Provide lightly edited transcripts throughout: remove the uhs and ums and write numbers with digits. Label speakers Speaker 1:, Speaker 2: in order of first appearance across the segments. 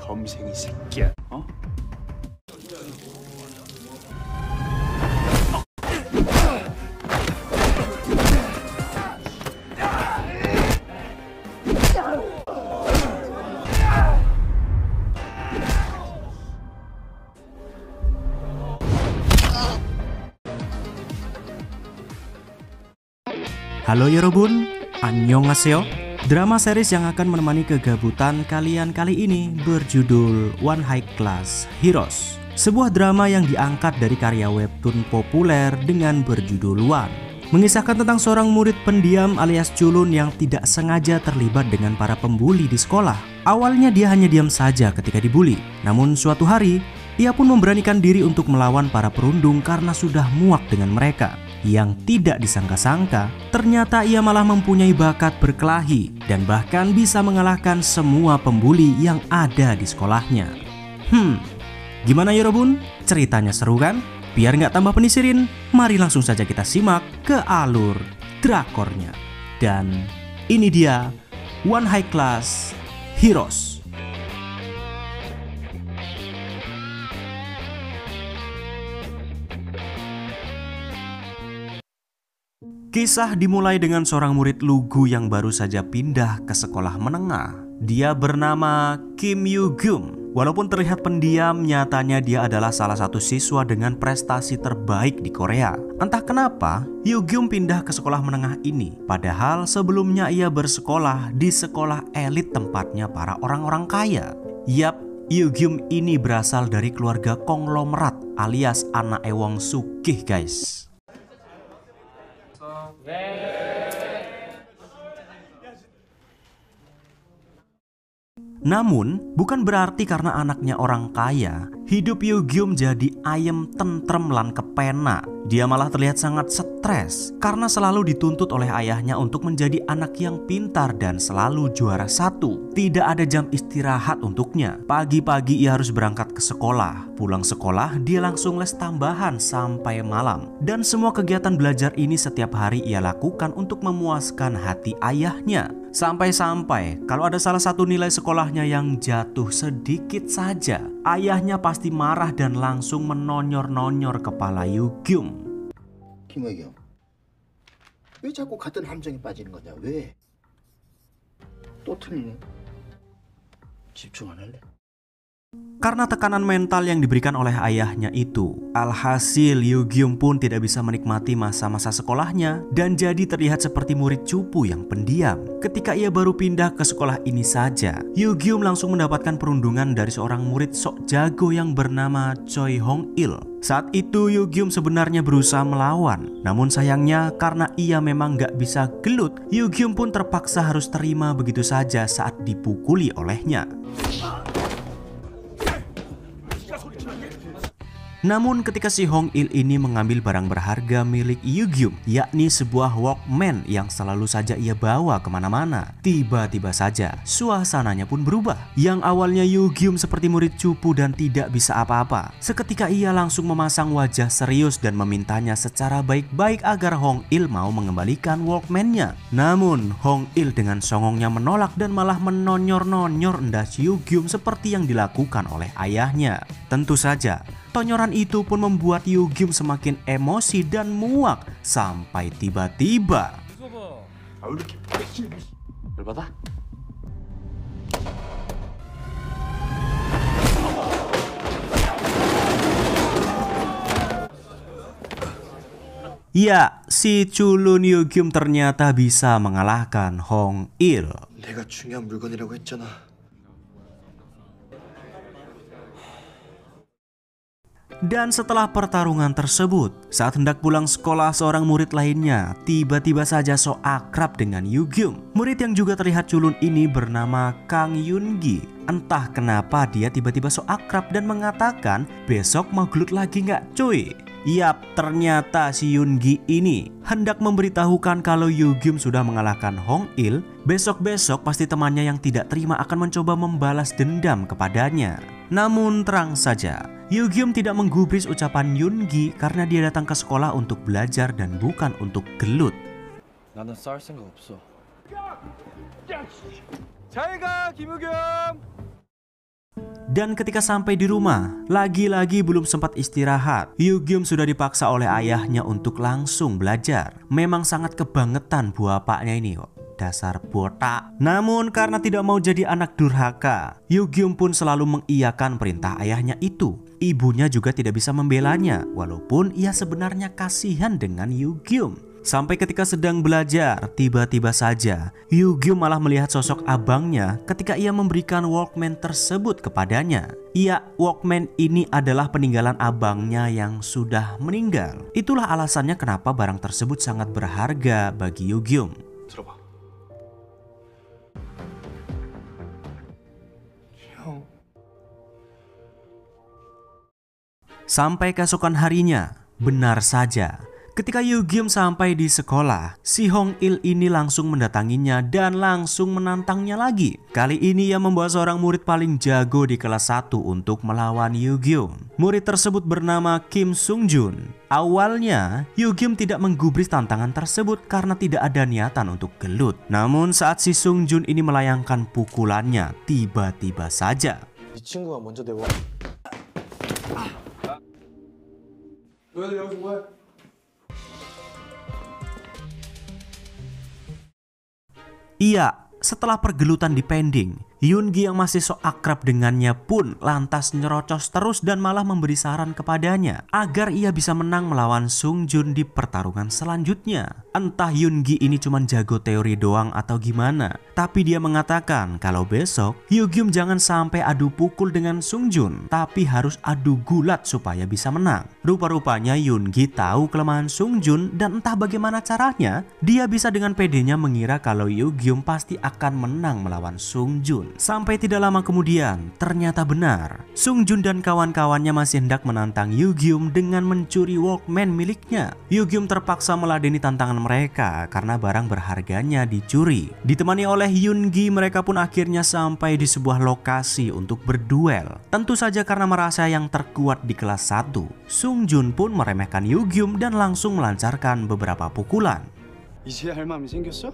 Speaker 1: 범생이 새끼야. 어?
Speaker 2: Halo 여러분, annyeonghaseyo. Drama series yang akan menemani kegabutan kalian kali ini berjudul One High Class Heroes. Sebuah drama yang diangkat dari karya webtoon populer dengan berjudul One, mengisahkan tentang seorang murid pendiam alias culun yang tidak sengaja terlibat dengan para pembuli di sekolah. Awalnya dia hanya diam saja ketika dibully, namun suatu hari ia pun memberanikan diri untuk melawan para perundung karena sudah muak dengan mereka. Yang tidak disangka-sangka, ternyata ia malah mempunyai bakat berkelahi dan bahkan bisa mengalahkan semua pembuli yang ada di sekolahnya. Gimana Yorobun? Ceritanya seru kan? Biar nggak tambah penisirin, mari langsung saja kita simak ke alur drakornya. Dan ini dia One High Class Heroes. Kisah dimulai dengan seorang murid lugu yang baru saja pindah ke sekolah menengah. Dia bernama Kim Yoo-geum. Walaupun terlihat pendiam, nyatanya dia adalah salah satu siswa dengan prestasi terbaik di Korea. Entah kenapa, Yoo-geum pindah ke sekolah menengah ini. Padahal sebelumnya ia bersekolah di sekolah elit tempatnya para orang-orang kaya. Yap, Yoo-geum ini berasal dari keluarga konglomerat alias anak ewang sugih guys. Namun, bukan berarti karena anaknya orang kaya, hidup Yoo-geum jadi ayem tentrem lan kepena. Dia malah terlihat sangat stres karena selalu dituntut oleh ayahnya untuk menjadi anak yang pintar dan selalu juara satu. Tidak ada jam istirahat untuknya. Pagi-pagi ia harus berangkat ke sekolah. Pulang sekolah, dia langsung les tambahan sampai malam. Dan semua kegiatan belajar ini setiap hari ia lakukan untuk memuaskan hati ayahnya. Sampai-sampai kalau ada salah satu nilai sekolahnya yang jatuh sedikit saja, ayahnya pasti marah dan langsung menonyor-nonyor kepala Yoo-geum.
Speaker 3: 김혜경, 왜 자꾸 같은 함정에 빠지는 거냐? 왜? 또 틀리네. 집중 안 할래?
Speaker 2: Karena tekanan mental yang diberikan oleh ayahnya itu, alhasil Yoo-geum pun tidak bisa menikmati masa-masa sekolahnya dan jadi terlihat seperti murid cupu yang pendiam. Ketika ia baru pindah ke sekolah ini saja, Yoo-geum langsung mendapatkan perundungan dari seorang murid sok jago yang bernama Choi Hong-il. Saat itu Yoo-geum sebenarnya berusaha melawan, namun sayangnya karena ia memang gak bisa gelut, Yoo-geum pun terpaksa harus terima begitu saja saat dipukuli olehnya. Namun ketika si Hong-il ini mengambil barang berharga milik Yoo-geum, yakni sebuah Walkman yang selalu saja ia bawa kemana-mana, tiba-tiba saja suasananya pun berubah. Yang awalnya Yoo-geum seperti murid cupu dan tidak bisa apa-apa, seketika ia langsung memasang wajah serius dan memintanya secara baik-baik agar Hong-il mau mengembalikan Walkman-nya. Namun Hong-il dengan songongnya menolak dan malah menonyor-nonyor endas Yoo-geum seperti yang dilakukan oleh ayahnya. Tentu saja tonyoran itu pun membuat Yoo-geum semakin emosi dan muak sampai tiba-tiba ya, si culun Yoo-geum ternyata bisa mengalahkan Hong-il.
Speaker 3: 내가 중요한 물건이라고 했잖아.
Speaker 2: Dan setelah pertarungan tersebut, saat hendak pulang sekolah, seorang murid lainnya tiba-tiba saja sok akrab dengan Yoo-geum. Murid yang juga terlihat culun ini bernama Kang Yoon-gi. Entah kenapa dia tiba-tiba sok akrab dan mengatakan, besok mau gelut lagi nggak cuy? Yap, ternyata si Yoon-gi ini hendak memberitahukan kalau Yoo-geum sudah mengalahkan Hong-il. Besok-besok pasti temannya yang tidak terima akan mencoba membalas dendam kepadanya. Namun terang saja, Yoo-geum tidak menggubris ucapan Yoon-gi karena dia datang ke sekolah untuk belajar dan bukan untuk gelut.
Speaker 4: 나는 싸울 생각 없어. 잘 가, 김우겸.
Speaker 2: Dan ketika sampai di rumah, lagi-lagi belum sempat istirahat, Yugyum sudah dipaksa oleh ayahnya untuk langsung belajar. Memang sangat kebangetan bapaknya ini kok. Dasar botak. Namun karena tidak mau jadi anak durhaka, Yugyum pun selalu mengiyakan perintah ayahnya itu. Ibunya juga tidak bisa membelanya, walaupun ia sebenarnya kasihan dengan Yugyum. Sampai ketika sedang belajar, tiba-tiba saja Yugyum malah melihat sosok abangnya ketika ia memberikan Walkman tersebut kepadanya. Iya, Walkman ini adalah peninggalan abangnya yang sudah meninggal. Itulah alasannya kenapa barang tersebut sangat berharga bagi Yugyum.
Speaker 3: 들어봐. 형.
Speaker 2: Sampai keesokan harinya, benar saja, ketika Yugyum sampai di sekolah, si Hong Il ini langsung mendatanginya dan langsung menantangnya lagi. Kali ini ia membawa seorang murid paling jago di kelas 1 untuk melawan Yugyum. Murid tersebut bernama Kim Sung Jun. Awalnya, Yugyum tidak menggubris tantangan tersebut karena tidak ada niatan untuk gelut. Namun saat si Sung Jun ini melayangkan pukulannya, tiba-tiba saja
Speaker 4: 이 친구가 먼저 대워. 왜 여기서 뭐해?
Speaker 2: Iya, setelah pergelutan dipending, Yoongi yang masih sok akrab dengannya pun lantas nyerocos terus dan malah memberi saran kepadanya agar ia bisa menang melawan Sung Jun di pertarungan selanjutnya. Entah Yoongi ini cuma jago teori doang atau gimana, tapi dia mengatakan kalau besok Yugyum jangan sampai adu pukul dengan Sung Jun, tapi harus adu gulat supaya bisa menang. Rupa-rupanya Yoongi tahu kelemahan Sung Jun dan entah bagaimana caranya dia bisa dengan pedenya mengira kalau Yugyum pasti akan menang melawan Sung Jun. Sampai tidak lama kemudian, ternyata benar. Sung Jun dan kawan-kawannya masih hendak menantang Yugyum dengan mencuri Walkman miliknya. Yugyum terpaksa meladeni tantangan mereka karena barang berharganya dicuri. Ditemani oleh Yoongi, mereka pun akhirnya sampai di sebuah lokasi untuk berduel. Tentu saja karena merasa yang terkuat di kelas 1, Sung Jun pun meremehkan Yugyum dan langsung melancarkan beberapa pukulan.
Speaker 4: 이제 할 마음이 생겼어?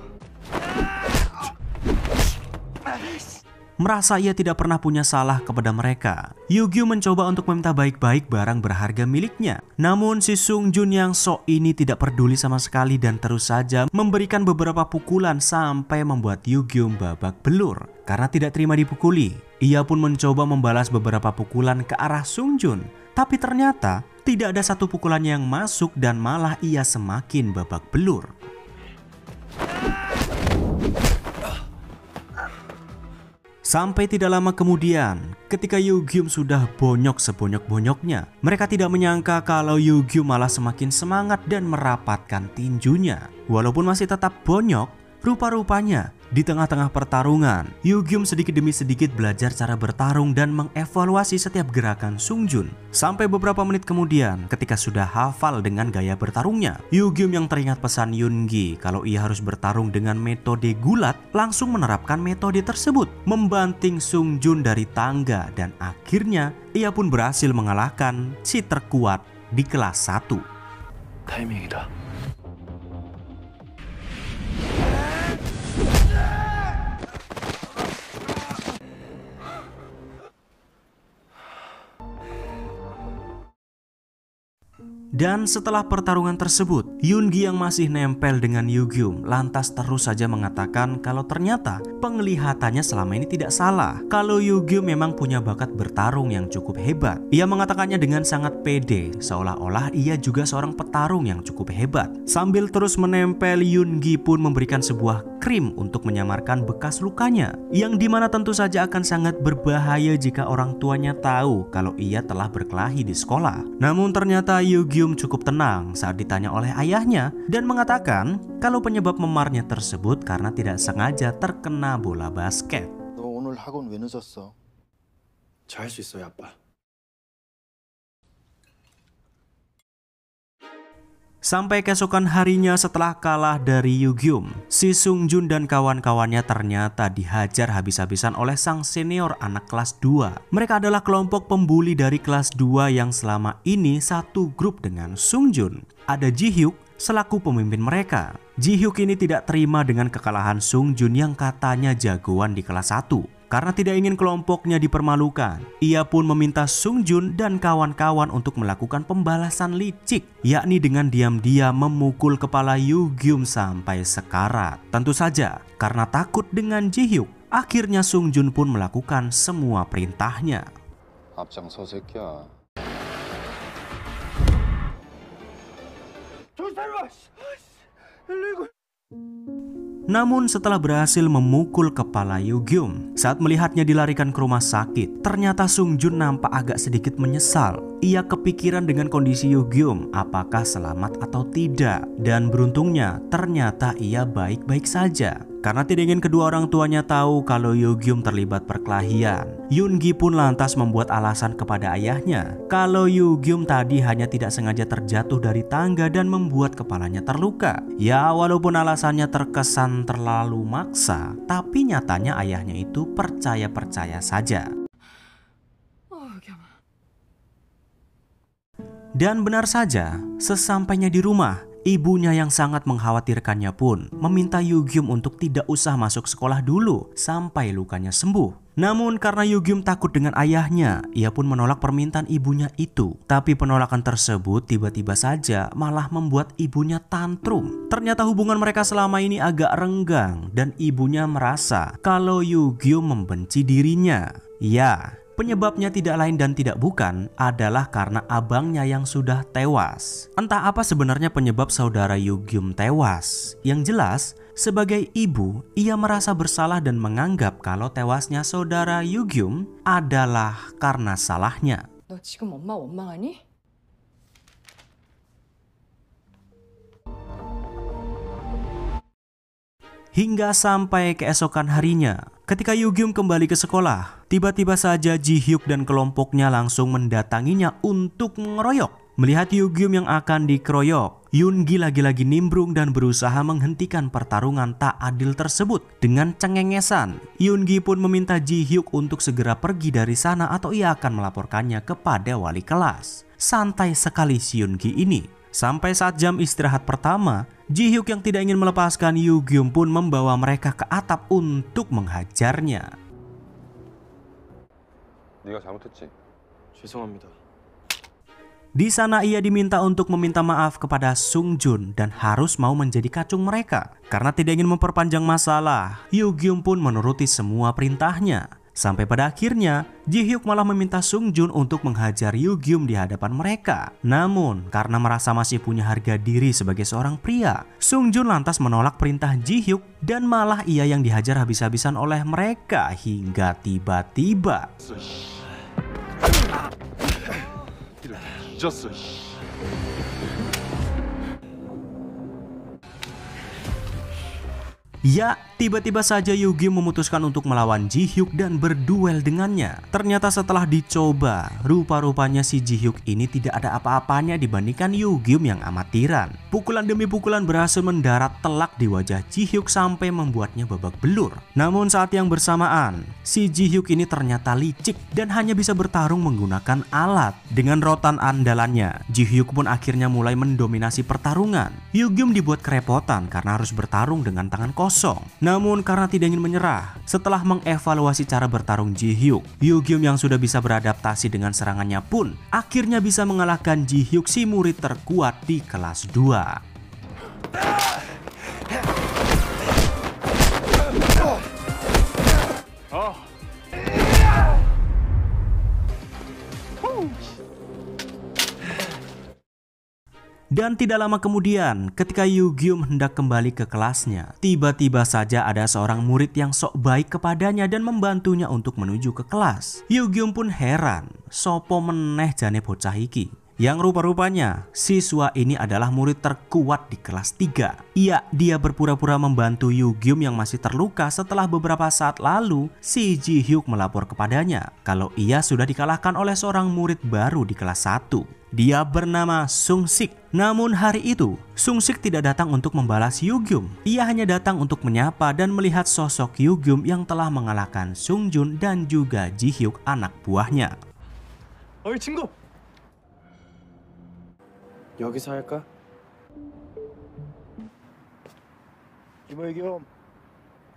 Speaker 2: Merasa ia tidak pernah punya salah kepada mereka, Yugyum mencoba untuk meminta baik-baik barang berharga miliknya. Namun si Sung Jun yang sok ini tidak peduli sama sekali dan terus saja memberikan beberapa pukulan sampai membuat Yugyum babak belur. Karena tidak terima dipukuli, ia pun mencoba membalas beberapa pukulan ke arah Sung Jun. Tapi ternyata tidak ada satu pukulan yang masuk dan malah ia semakin babak belur. Sampai tidak lama kemudian, ketika Yugyum sudah bonyok sebonyok-bonyoknya, mereka tidak menyangka kalau Yugyum malah semakin semangat dan merapatkan tinjunya. Walaupun masih tetap bonyok, rupa-rupanya di tengah-tengah pertarungan, Yugyum sedikit demi sedikit belajar cara bertarung dan mengevaluasi setiap gerakan Sung Jun. Sampai beberapa menit kemudian, ketika sudah hafal dengan gaya bertarungnya, Yugyum yang teringat pesan Yoongi kalau ia harus bertarung dengan metode gulat, langsung menerapkan metode tersebut, membanting Sung Jun dari tangga, dan akhirnya ia pun berhasil mengalahkan si terkuat di kelas 1.
Speaker 4: 타이밍이다.
Speaker 2: Dan setelah pertarungan tersebut, Yoongi yang masih nempel dengan Yugyum lantas terus saja mengatakan kalau ternyata penglihatannya selama ini tidak salah, kalau Yugyum memang punya bakat bertarung yang cukup hebat. Ia mengatakannya dengan sangat pede, seolah-olah ia juga seorang petarung yang cukup hebat. Sambil terus menempel, Yoongi pun memberikan sebuah krim untuk menyamarkan bekas lukanya, yang dimana tentu saja akan sangat berbahaya jika orang tuanya tahu kalau ia telah berkelahi di sekolah. Namun ternyata Yugyum cukup tenang saat ditanya oleh ayahnya dan mengatakan kalau penyebab memarnya tersebut karena tidak sengaja terkena bola basket.
Speaker 3: 너 오늘 학원 왜 늦었어?
Speaker 4: 잘할 수 있어요, 아빠.
Speaker 2: Sampai keesokan harinya setelah kalah dari Yugyum, si Sung Jun dan kawan-kawannya ternyata dihajar habis-habisan oleh sang senior anak kelas 2. Mereka adalah kelompok pembuli dari kelas 2 yang selama ini satu grup dengan Sung Jun. Ada Ji Hyuk selaku pemimpin mereka. Ji Hyuk ini tidak terima dengan kekalahan Sung Jun yang katanya jagoan di kelas 1. Karena tidak ingin kelompoknya dipermalukan, ia pun meminta Sung Jun dan kawan-kawan untuk melakukan pembalasan licik, yakni dengan diam-diam memukul kepala Yoo Gyum sampai sekarat. Tentu saja, karena takut dengan Ji Hyuk, akhirnya Sung Jun pun melakukan semua perintahnya.
Speaker 3: 앞장서 새끼야.
Speaker 2: Namun setelah berhasil memukul kepala Yoo Gyum, saat melihatnya dilarikan ke rumah sakit, ternyata Sung Jun nampak agak sedikit menyesal. Ia kepikiran dengan kondisi Yoo Gyum, apakah selamat atau tidak. Dan beruntungnya, ternyata ia baik-baik saja. Karena tidak ingin kedua orang tuanya tahu kalau Yoo Gyum terlibat perkelahian, Yoon Gi pun lantas membuat alasan kepada ayahnya kalau Yoo Gyum tadi hanya tidak sengaja terjatuh dari tangga dan membuat kepalanya terluka. Ya, walaupun alasannya terkesan terlalu maksa, tapi nyatanya ayahnya itu percaya-percaya saja. Dan benar saja, sesampainya di rumah, ibunya yang sangat mengkhawatirkannya pun meminta Yoo Gyum untuk tidak usah masuk sekolah dulu sampai lukanya sembuh. Namun karena Yoo Gyum takut dengan ayahnya, ia pun menolak permintaan ibunya itu. Tapi penolakan tersebut tiba-tiba saja malah membuat ibunya tantrum. Ternyata hubungan mereka selama ini agak renggang dan ibunya merasa kalau Yoo Gyum membenci dirinya. Ya, penyebabnya tidak lain dan tidak bukan adalah karena abangnya yang sudah tewas. Entah apa sebenarnya penyebab saudara Yoo Gyum tewas. Yang jelas, sebagai ibu, ia merasa bersalah dan menganggap kalau tewasnya saudara Yoo Gyum adalah karena salahnya.
Speaker 1: 너 지금 엄마 원망하니?
Speaker 2: Hingga sampai keesokan harinya, ketika Yoo Gyum kembali ke sekolah, tiba-tiba saja Ji Hyuk dan kelompoknya langsung mendatanginya untuk mengeroyok. Melihat Yoo Gyum yang akan dikeroyok, Yoon Gi lagi-lagi nimbrung dan berusaha menghentikan pertarungan tak adil tersebut dengan cengengesan. Yoon Gi pun meminta Ji Hyuk untuk segera pergi dari sana atau ia akan melaporkannya kepada wali kelas. Santai sekali si Yoon Gi ini. Sampai saat jam istirahat pertama, Ji Hyuk yang tidak ingin melepaskan Yoo Gyum pun membawa mereka ke atap untuk menghajarnya.
Speaker 3: 네가 잘못했지.
Speaker 4: 죄송합니다.
Speaker 2: Di sana ia diminta untuk meminta maaf kepada Sung Jun dan harus mau menjadi kacung mereka. Karena tidak ingin memperpanjang masalah, Yoo Gyum pun menuruti semua perintahnya. Sampai pada akhirnya, Ji Hyuk malah meminta Sung Jun untuk menghajar Yoo Gyum di hadapan mereka. Namun, karena merasa masih punya harga diri sebagai seorang pria, Sung Jun lantas menolak perintah Ji Hyuk dan malah ia yang dihajar habis-habisan oleh mereka hingga tiba-tiba
Speaker 3: 늦었어.
Speaker 2: ya, tiba-tiba saja Yoo Gyum memutuskan untuk melawan Ji Hyuk dan berduel dengannya. Ternyata setelah dicoba, rupa-rupanya si Ji Hyuk ini tidak ada apa-apanya dibandingkan Yoo Gyum yang amatiran. Pukulan demi pukulan berhasil mendarat telak di wajah Ji Hyuk sampai membuatnya babak belur. Namun saat yang bersamaan, si Ji Hyuk ini ternyata licik dan hanya bisa bertarung menggunakan alat. Dengan rotan andalannya, Ji Hyuk pun akhirnya mulai mendominasi pertarungan. Yoo Gyum dibuat kerepotan karena harus bertarung dengan tangan kosong. Namun karena tidak ingin menyerah, setelah mengevaluasi cara bertarung Ji Hyuk, Yoo Gyum yang sudah bisa beradaptasi dengan serangannya pun akhirnya bisa mengalahkan Ji Hyuk, si murid terkuat di kelas 2. Dan tidak lama kemudian, ketika Yoo Gyum hendak kembali ke kelasnya, tiba-tiba saja ada seorang murid yang sok baik kepadanya dan membantunya untuk menuju ke kelas. Yoo Gyum pun heran, sopo meneh jane bocah iki. Yang rupa-rupanya, siswa ini adalah murid terkuat di kelas 3. Iya, dia berpura-pura membantu Yoo Gyum yang masih terluka setelah beberapa saat lalu si Ji Hyuk melapor kepadanya kalau ia sudah dikalahkan oleh seorang murid baru di kelas 1. Dia bernama Sung Sik. Namun hari itu, Sung Sik tidak datang untuk membalas Yoo Gyum. Ia hanya datang untuk menyapa dan melihat sosok Yoo Gyum yang telah mengalahkan Sung Jun dan juga Ji Hyuk, anak buahnya.
Speaker 4: 어이 친구. 여기서 할까?
Speaker 3: 김의겸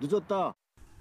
Speaker 3: 늦었다.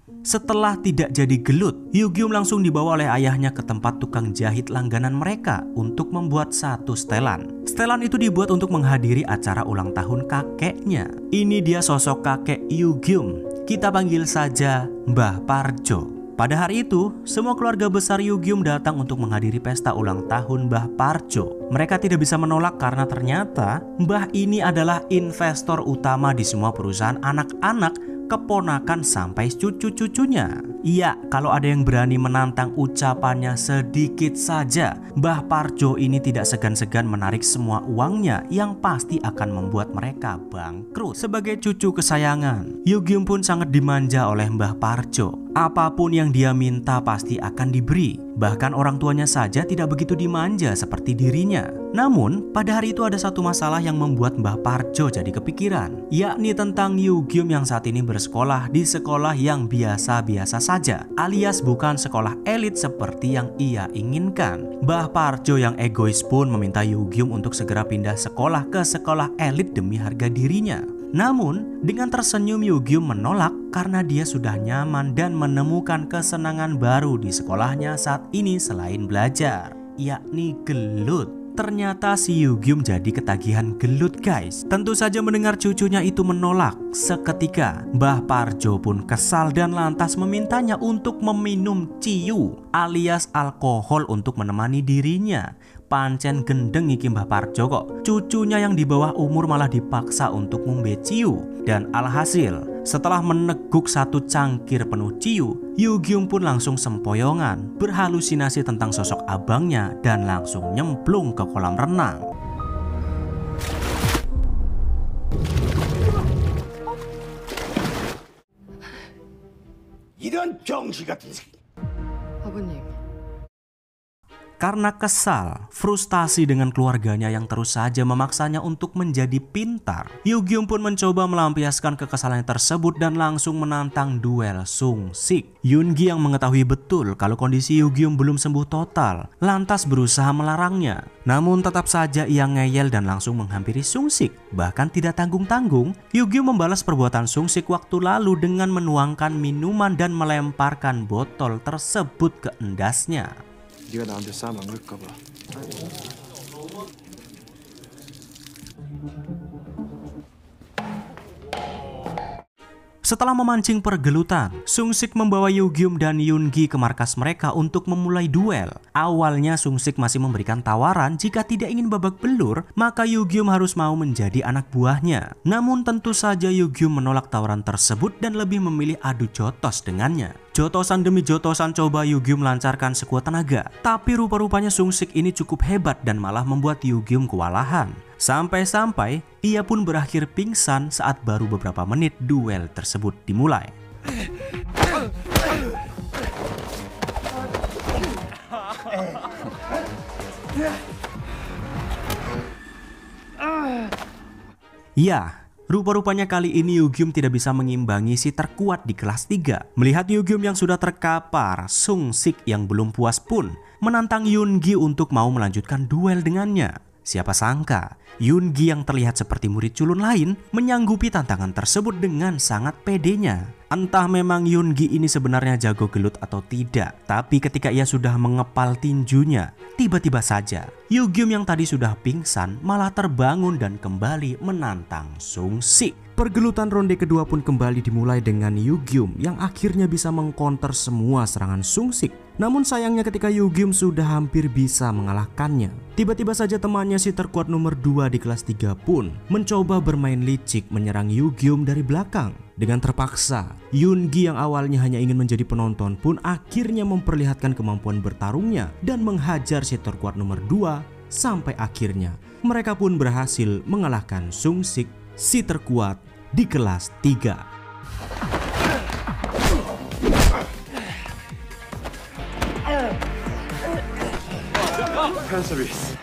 Speaker 2: Setelah tidak jadi gelut, Yugyum langsung dibawa oleh ayahnya ke tempat tukang jahit langganan mereka untuk membuat satu setelan. Setelan itu dibuat untuk menghadiri acara ulang tahun kakeknya. Ini dia sosok kakek Yugyum. Kita panggil saja Mbah Parjo. Pada hari itu, semua keluarga besar Yugyum datang untuk menghadiri pesta ulang tahun Mbah Parjo. Mereka tidak bisa menolak karena ternyata Mbah ini adalah investor utama di semua perusahaan anak-anak, keponakan sampai cucu-cucunya. Iya, kalau ada yang berani menantang ucapannya sedikit saja, Mbah Parjo ini tidak segan-segan menarik semua uangnya yang pasti akan membuat mereka bangkrut. Sebagai cucu kesayangan, Yugyum pun sangat dimanja oleh Mbah Parjo. Apapun yang dia minta pasti akan diberi. Bahkan orang tuanya saja tidak begitu dimanja seperti dirinya. Namun, pada hari itu ada satu masalah yang membuat Mbah Parjo jadi kepikiran, yakni tentang Yugyum yang saat ini bersekolah di sekolah yang biasa-biasa saja, alias bukan sekolah elit seperti yang ia inginkan. Mbah Parjo yang egois pun meminta Yugyum untuk segera pindah sekolah ke sekolah elit demi harga dirinya. Namun, dengan tersenyum Yugyum menolak karena dia sudah nyaman dan menemukan kesenangan baru di sekolahnya saat ini selain belajar, yakni gelut. Ternyata si Yugyum jadi ketagihan gelut guys. Tentu saja mendengar cucunya itu menolak, seketika Mbah Parjo pun kesal dan lantas memintanya untuk meminum ciu alias alkohol untuk menemani dirinya. Pancen gendeng iki Mbah Parjo kok. Cucunya yang di bawah umur malah dipaksa untuk ngombe ciu. Dan alhasil, setelah meneguk satu cangkir penuh ciu, Yugyum pun langsung sempoyongan, berhalusinasi tentang sosok abangnya dan langsung nyemplung ke kolam renang.
Speaker 5: 이런 병신 같은 새끼.
Speaker 1: 아버님,
Speaker 2: Karena kesal, frustasi dengan keluarganya yang terus saja memaksanya untuk menjadi pintar, Yugyum pun mencoba melampiaskan kekesalan tersebut dan langsung menantang duel Sung Sik. Yoongi yang mengetahui betul kalau kondisi Yugyum belum sembuh total, lantas berusaha melarangnya. Namun tetap saja ia ngeyel dan langsung menghampiri Sung Sik. Bahkan tidak tanggung-tanggung, Yugyum membalas perbuatan Sung Sik waktu lalu dengan menuangkan minuman dan melemparkan botol tersebut ke endasnya.
Speaker 4: 네가 나한테 싸움 안 걸까 봐.
Speaker 2: Setelah memancing pergelutan, Sung Sik membawa Yugyum dan Yoongi ke markas mereka untuk memulai duel. Awalnya Sung Sik masih memberikan tawaran jika tidak ingin babak belur, maka Yugyum harus mau menjadi anak buahnya. Namun tentu saja Yugyum menolak tawaran tersebut dan lebih memilih adu jotos dengannya. Jotosan demi jotosan coba Yugyum lancarkan sekuat tenaga. Tapi rupa-rupanya Sung Sik ini cukup hebat dan malah membuat Yugyum kewalahan. Sampai-sampai ia pun berakhir pingsan saat baru beberapa menit duel tersebut dimulai. Ya, rupa-rupanya kali ini Yugyum tidak bisa mengimbangi si terkuat di kelas 3. Melihat Yugyum yang sudah terkapar, Sung Sik yang belum puas pun menantang Yoongi untuk mau melanjutkan duel dengannya. Siapa sangka, Yoongi yang terlihat seperti murid culun lain menyanggupi tantangan tersebut dengan sangat pedenya. Entah memang Yoongi ini sebenarnya jago gelut atau tidak, tapi ketika ia sudah mengepal tinjunya, tiba-tiba saja Yugyum yang tadi sudah pingsan malah terbangun dan kembali menantang Sung Sik. Pergelutan ronde kedua pun kembali dimulai dengan Yugyum yang akhirnya bisa mengkonter semua serangan Sung Sik. Namun sayangnya ketika Yugyum sudah hampir bisa mengalahkannya, tiba-tiba saja temannya si terkuat nomor 2 di kelas 3 pun mencoba bermain licik menyerang Yugyum dari belakang. Dengan terpaksa, Yoongi yang awalnya hanya ingin menjadi penonton pun akhirnya memperlihatkan kemampuan bertarungnya dan menghajar si terkuat nomor 2 sampai akhirnya mereka pun berhasil mengalahkan Sung Sik, si terkuat di kelas 3.
Speaker 4: 팬 서비스.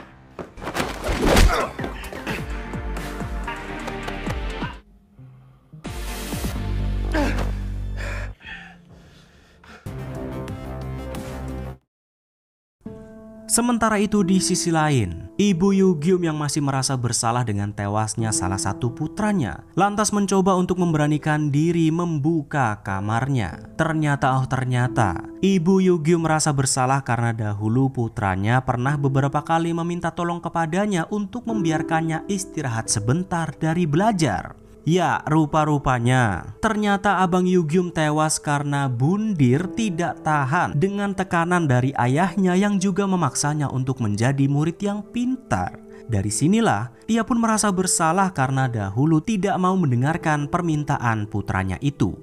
Speaker 2: Sementara itu di sisi lain, ibu Yugyum yang masih merasa bersalah dengan tewasnya salah satu putranya lantas mencoba untuk memberanikan diri membuka kamarnya. Ternyata ibu Yugyum merasa bersalah karena dahulu putranya pernah beberapa kali meminta tolong kepadanya untuk membiarkannya istirahat sebentar dari belajar. Ya, rupa-rupanya ternyata abang Yugyum tewas karena Bundir tidak tahan dengan tekanan dari ayahnya yang juga memaksanya untuk menjadi murid yang pintar. Dari sinilah ia pun merasa bersalah karena dahulu tidak mau mendengarkan permintaan putranya itu.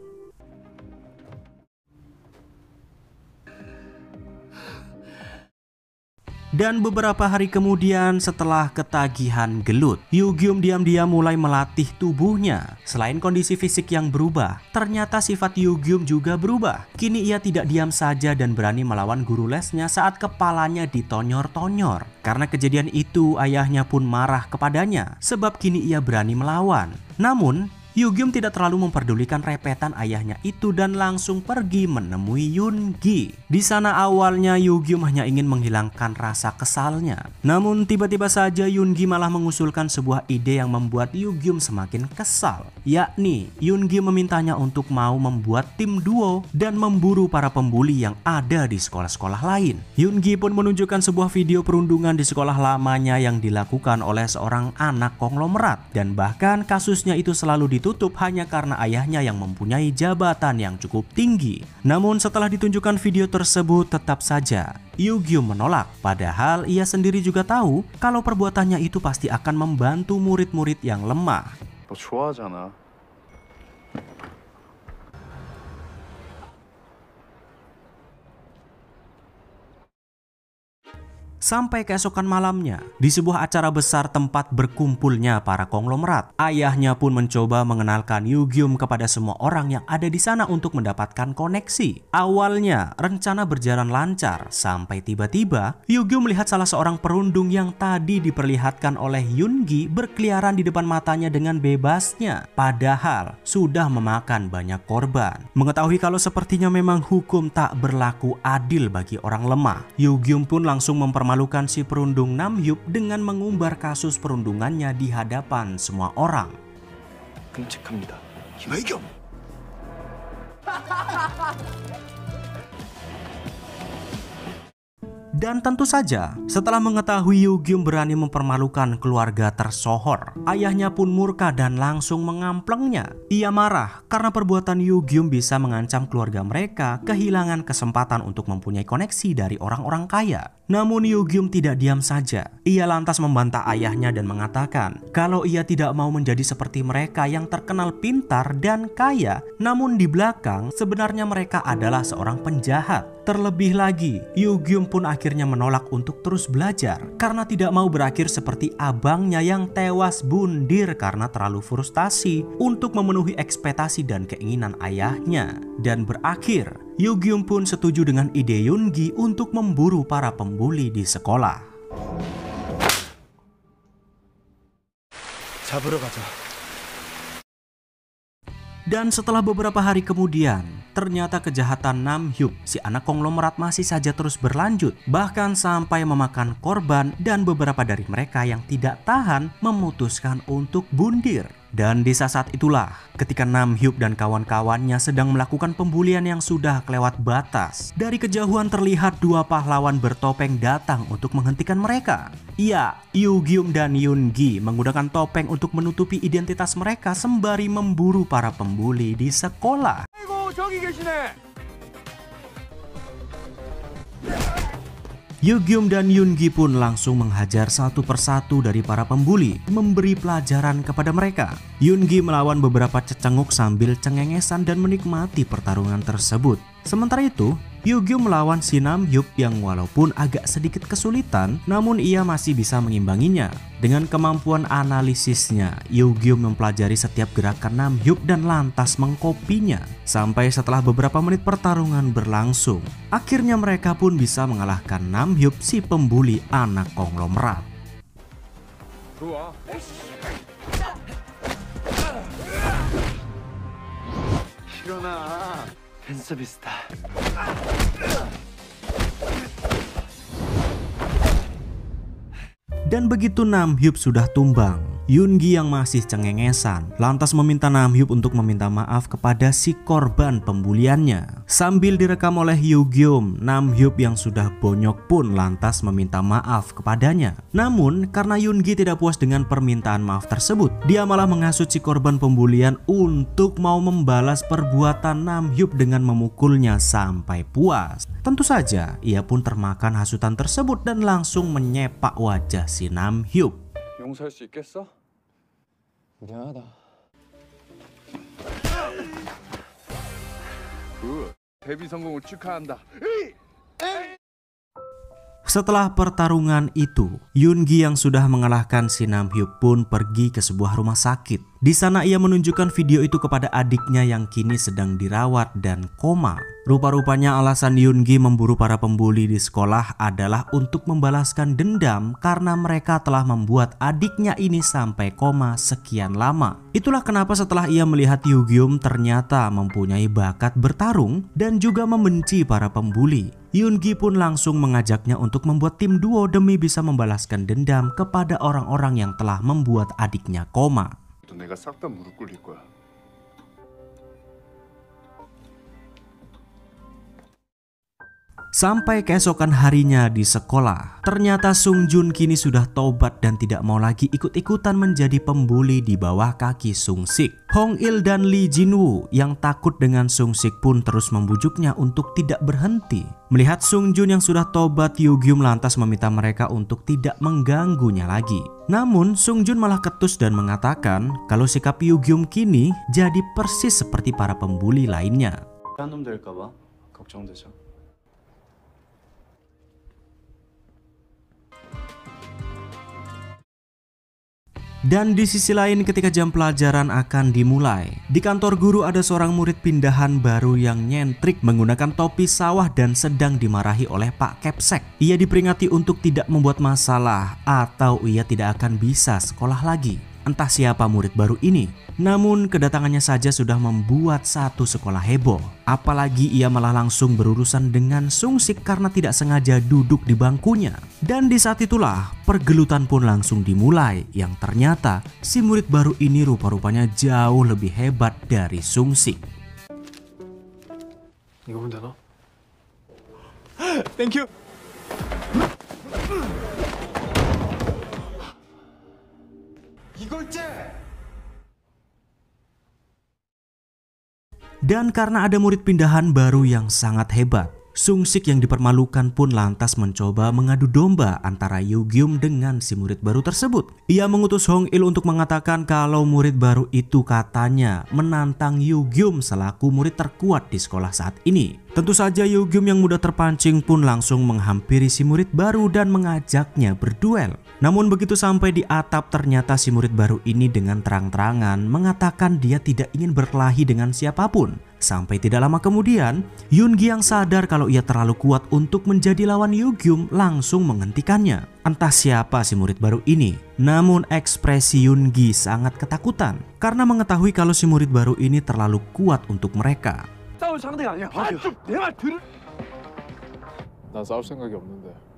Speaker 2: Dan beberapa hari kemudian setelah ketagihan gelut, Yugyum diam-diam mulai melatih tubuhnya. Selain kondisi fisik yang berubah, ternyata sifat Yugyum juga berubah. Kini ia tidak diam saja dan berani melawan guru lesnya saat kepalanya ditonyor-tonyor. Karena kejadian itu ayahnya pun marah kepadanya sebab kini ia berani melawan. Namun Yugyum tidak terlalu memperdulikan repetan ayahnya itu dan langsung pergi menemui Yoongi. Di sana awalnya Yugyum hanya ingin menghilangkan rasa kesalnya. Namun tiba-tiba saja Yoongi malah mengusulkan sebuah ide yang membuat Yugyum semakin kesal. Yakni Yoongi memintanya untuk mau membuat tim duo dan memburu para pembuli yang ada di sekolah-sekolah lain. Yoongi pun menunjukkan sebuah video perundungan di sekolah lamanya yang dilakukan oleh seorang anak konglomerat. Dan bahkan kasusnya itu selalu ditutup hanya karena ayahnya yang mempunyai jabatan yang cukup tinggi. Namun setelah ditunjukkan video tersebut tetap saja Yugyum menolak. Padahal ia sendiri juga tahu kalau perbuatannya itu pasti akan membantu murid-murid yang lemah.
Speaker 4: 너 좋아하잖아.
Speaker 2: Sampai keesokan malamnya, di sebuah acara besar tempat berkumpulnya para konglomerat, ayahnya pun mencoba mengenalkan Yugyum kepada semua orang yang ada di sana untuk mendapatkan koneksi. Awalnya, rencana berjalan lancar, sampai tiba-tiba Yugyum melihat salah seorang perundung yang tadi diperlihatkan oleh Yoongi berkeliaran di depan matanya dengan bebasnya. Padahal, sudah memakan banyak korban. Mengetahui kalau sepertinya memang hukum tak berlaku adil bagi orang lemah, Yugyum pun langsung mempermalukan si perundung Namhyup dengan mengumbar kasus perundungannya di hadapan semua orang.
Speaker 4: 끔찍합니다. 김혜겸.
Speaker 2: Dan tentu saja, setelah mengetahui Yugyum berani mempermalukan keluarga tersohor, ayahnya pun murka dan langsung mengamplengnya. Ia marah karena perbuatan Yugyum bisa mengancam keluarga mereka kehilangan kesempatan untuk mempunyai koneksi dari orang-orang kaya. Namun Yugyum tidak diam saja. Ia lantas membantah ayahnya dan mengatakan kalau ia tidak mau menjadi seperti mereka yang terkenal pintar dan kaya, namun di belakang sebenarnya mereka adalah seorang penjahat. Terlebih lagi, Yugyum pun akhirnya menolak untuk terus belajar karena tidak mau berakhir seperti abangnya yang tewas bundir karena terlalu frustasi untuk memenuhi ekspektasi dan keinginan ayahnya. Dan berakhir, Yugyum pun setuju dengan ide Yoongi untuk memburu para pembuli di sekolah.
Speaker 4: 잡으러 가자.
Speaker 2: Dan setelah beberapa hari kemudian, ternyata kejahatan Namhyup, si anak konglomerat, masih saja terus berlanjut. Bahkan sampai memakan korban dan beberapa dari mereka yang tidak tahan memutuskan untuk bundir. Dan di saat itulah ketika Namhyup dan kawan-kawannya sedang melakukan pembulian yang sudah kelewat batas. Dari kejauhan terlihat dua pahlawan bertopeng datang untuk menghentikan mereka. Iya, Yugyum dan Yoongi menggunakan topeng untuk menutupi identitas mereka sembari memburu para pembuli di sekolah. Yugyum dan Yoongi pun langsung menghajar satu persatu dari para pembuli, memberi pelajaran kepada mereka. Yoongi melawan beberapa cecenguk sambil cengengesan dan menikmati pertarungan tersebut. Sementara itu, Yugyum melawan si Namhyup yang walaupun agak sedikit kesulitan, namun ia masih bisa mengimbanginya. Dengan kemampuan analisisnya, Yugyum mempelajari setiap gerakan Namhyup dan lantas mengkopinya. Sampai setelah beberapa menit pertarungan berlangsung, akhirnya mereka pun bisa mengalahkan Namhyup, si pembuli anak konglomerat.
Speaker 4: 일어나. 팬서비스다.
Speaker 2: Dan begitu Namhyup sudah tumbang, Yoongi yang masih cengengesan lantas meminta Namhyup untuk meminta maaf kepada si korban pembuliannya. Sambil direkam oleh Yugyeom, Namhyup yang sudah bonyok pun lantas meminta maaf kepadanya. Namun karena Yoongi tidak puas dengan permintaan maaf tersebut, dia malah menghasut si korban pembulian untuk mau membalas perbuatan Namhyup dengan memukulnya sampai puas. Tentu saja ia pun termakan hasutan tersebut dan langsung menyepak wajah si Namhyup.
Speaker 3: 용서할 수 있겠어? 미안하다.
Speaker 4: 굿. 데뷔 성공을 축하한다.
Speaker 2: Setelah pertarungan itu, Yoongi yang sudah mengalahkan si Namhyup pun pergi ke sebuah rumah sakit. Di sana ia menunjukkan video itu kepada adiknya yang kini sedang dirawat dan koma. Rupa-rupanya alasan Yoongi memburu para pembuli di sekolah adalah untuk membalaskan dendam karena mereka telah membuat adiknya ini sampai koma sekian lama. Itulah kenapa setelah ia melihat Yugyeom ternyata mempunyai bakat bertarung dan juga membenci para pembuli, Yoongi pun langsung mengajaknya untuk membuat tim duo demi bisa membalaskan dendam kepada orang-orang yang telah membuat adiknya koma.
Speaker 4: 내가 싹 다 무릎 꿇릴 거야.
Speaker 2: Sampai keesokan harinya di sekolah, ternyata Sungjun kini sudah tobat dan tidak mau lagi ikut-ikutan menjadi pembuli di bawah kaki Sungsik. Hong-il dan Lee Jinwoo yang takut dengan Sungsik pun terus membujuknya untuk tidak berhenti. Melihat Sungjun yang sudah tobat, Yugyeom lantas meminta mereka untuk tidak mengganggunya lagi. Namun Sungjun malah ketus dan mengatakan kalau sikap Yugyeom kini jadi persis seperti para pembuli lainnya.
Speaker 4: 딴놈 될까봐 걱정되죠.
Speaker 2: Dan di sisi lain ketika jam pelajaran akan dimulai, di kantor guru ada seorang murid pindahan baru yang nyentrik menggunakan topi sawah dan sedang dimarahi oleh Pak Kepsek. Ia diperingati untuk tidak membuat masalah atau ia tidak akan bisa sekolah lagi. Entah siapa murid baru ini, namun kedatangannya saja sudah membuat satu sekolah heboh. Apalagi ia malah langsung berurusan dengan Sungsik karena tidak sengaja duduk di bangkunya. Dan di saat itulah pergelutan pun langsung dimulai, yang ternyata si murid baru ini rupa-rupanya jauh lebih hebat dari Sungsik.
Speaker 4: 이거 보면 되나? 땡큐.
Speaker 2: Dan karena ada murid pindahan baru yang sangat hebat, Sungsik yang dipermalukan pun lantas mencoba mengadu domba antara Yugyeom dengan si murid baru tersebut. Ia mengutus Hong-il untuk mengatakan kalau murid baru itu katanya menantang Yugyeom selaku murid terkuat di sekolah saat ini. Tentu saja Yugyeom yang mudah terpancing pun langsung menghampiri si murid baru dan mengajaknya berduel. Namun begitu sampai di atap, ternyata si murid baru ini dengan terang-terangan mengatakan dia tidak ingin berkelahi dengan siapapun. Sampai tidak lama kemudian, Yoongi yang sadar kalau ia terlalu kuat untuk menjadi lawan Yugyeom langsung menghentikannya. Entah siapa si murid baru ini, namun ekspresi Yoongi sangat ketakutan karena mengetahui kalau si murid baru ini terlalu kuat untuk mereka.
Speaker 3: 싸울 상대가 아니야. 내가 난 싸울 생각이 없는데.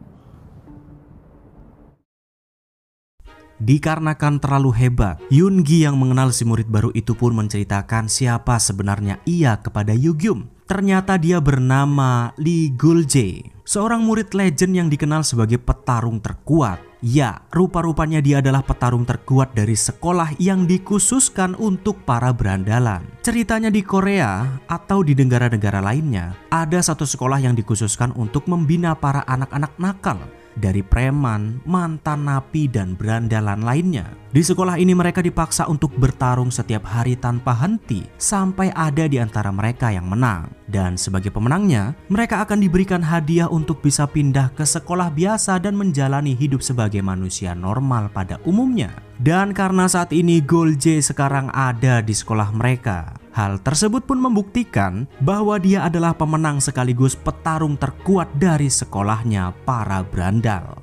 Speaker 2: Dikarenakan terlalu hebat, Yoongi yang mengenal si murid baru itu pun menceritakan siapa sebenarnya ia kepada Yugyeom. Ternyata dia bernama Lee Guljae, seorang murid legend yang dikenal sebagai petarung terkuat. Ya, rupa-rupanya dia adalah petarung terkuat dari sekolah yang dikhususkan untuk para berandalan. Ceritanya di Korea atau di negara-negara lainnya, ada satu sekolah yang dikhususkan untuk membina para anak-anak nakal dari preman, mantan napi, dan berandalan lainnya. Di sekolah ini mereka dipaksa untuk bertarung setiap hari tanpa henti sampai ada di antara mereka yang menang. Dan sebagai pemenangnya, mereka akan diberikan hadiah untuk bisa pindah ke sekolah biasa dan menjalani hidup sebagai manusia normal pada umumnya. Dan karena saat ini Guljae sekarang ada di sekolah mereka, hal tersebut pun membuktikan bahwa dia adalah pemenang sekaligus petarung terkuat dari sekolahnya para berandal.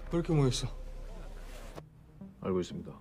Speaker 4: 왜 이렇게 모였어? 알고 있습니다.